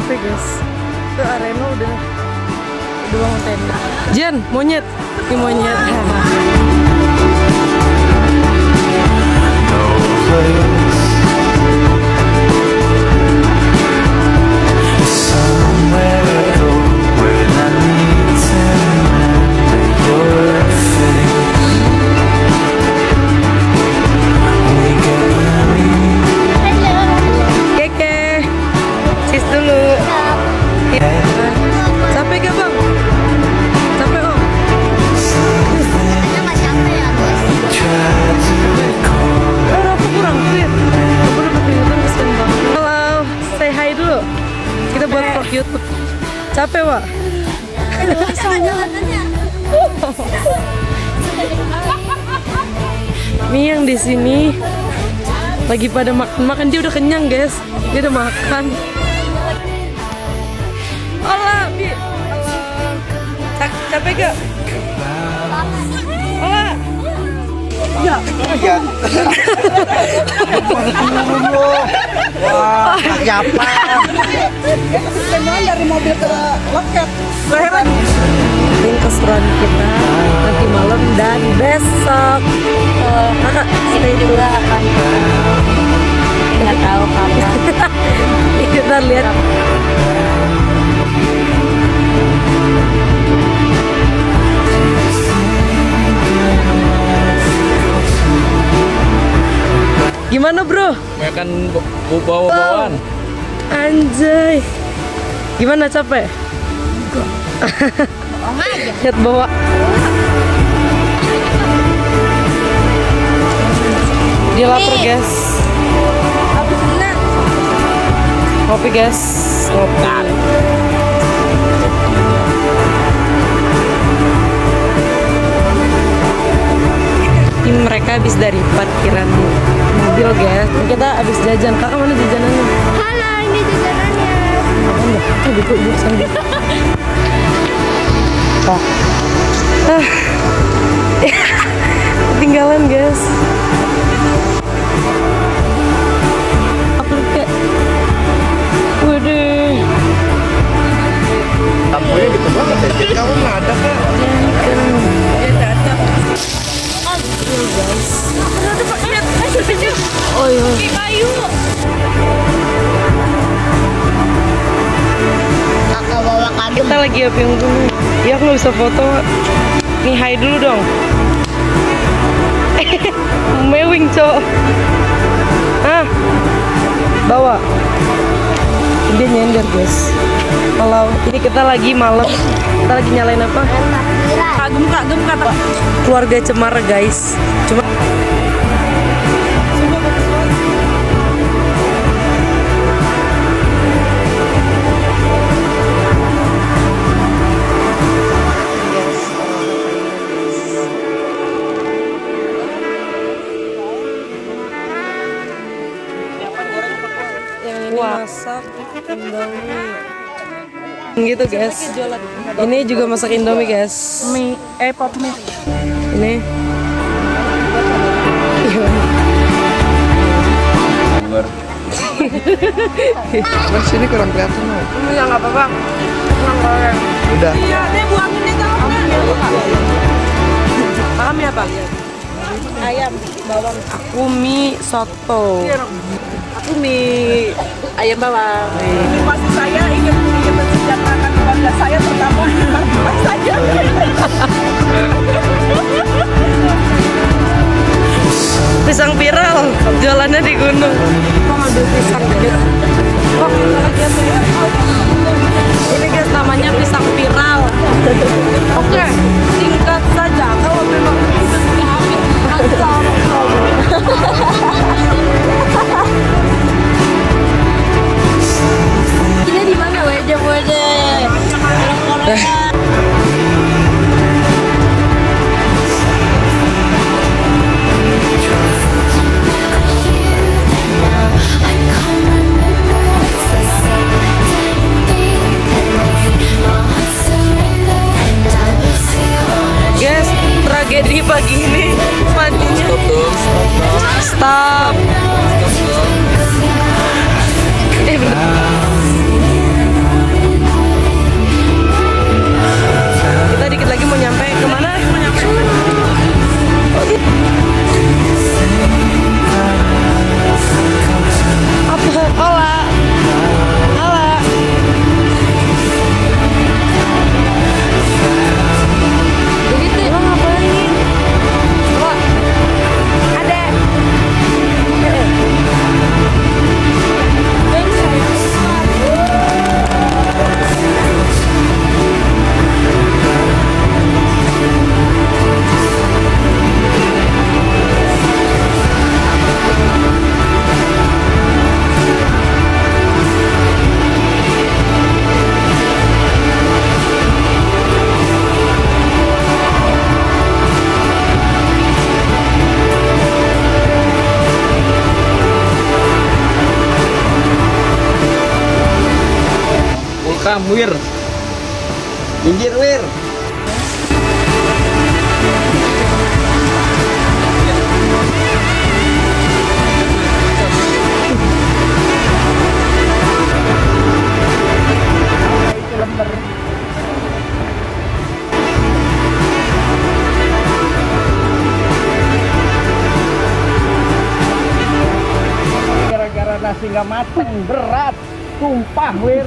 cafe guys. Itu Areno udah bangun tenda. Jen, monyet. Ini monyet. YouTube. Capek, Wak? Nih yang di sini lagi pada makan, dia udah kenyang, guys. Dia udah makan. Olah, Bi. Capek gak? Olah. Ya. Wah, siapa? Dari mobil ke loket. Ini keseruan kita nanti malam dan besok. Kakak Kita juga akan nggak tahu kapan. kita lihat. Gimana, bro? Makan bawa-bawaan. Anjay. Gimana, capek? Bohong aja. Lihat bawa. Dia lapar, guys. Kopi, guys. Kopi. Ini mereka habis dari parkiran mobil, guys. Kita habis jajan. Kakak mana jajanannya? Halo, ini jajanannya. Apa enggak? Duduk sambil. Oh. Ketinggalan, guys. Upload kayak. Waduh. Lampunya gitu banget ya. Kamu nggak ada kan? Oh iya. Kayu. Kakak bawa kado. Kita lagi apa yang dulu? Ya aku nggak bisa foto. Nih hai dulu dong. Mewing cowok. Hah? Bawa. Dia nyender, guys. Kalau ini kita lagi malam, kita lagi nyalain apa? Kagum kata keluarga Cemara, guys. Cuma yang ini masak Indomie. Gitu, guys. Ini juga masak Indomie, guys. Mie, pop mie. Ini. Mas sini kurang kelihatan loh. Ya nggak apa-apa. Udah. Iya, deh buangin deh kalau Kakak mie apa? ayam bawang. Aku mie soto. Aku mie ayam bawang. Ini pasti saya ingin mensejahterakan keluarga saya terutama mas saya. Pisang viral, jualannya di gunung. Kok ngambil pisang gitu? Kok ini, guys, namanya pisang viral. Oke, singkat saja. Kalau memang itu sudah habis, Ini di mana wajah guys, tragedi pagi ini mandinya Wir. Minggir, Wir. Gara-gara nasi nggak mateng, berat, tumpah, Wir.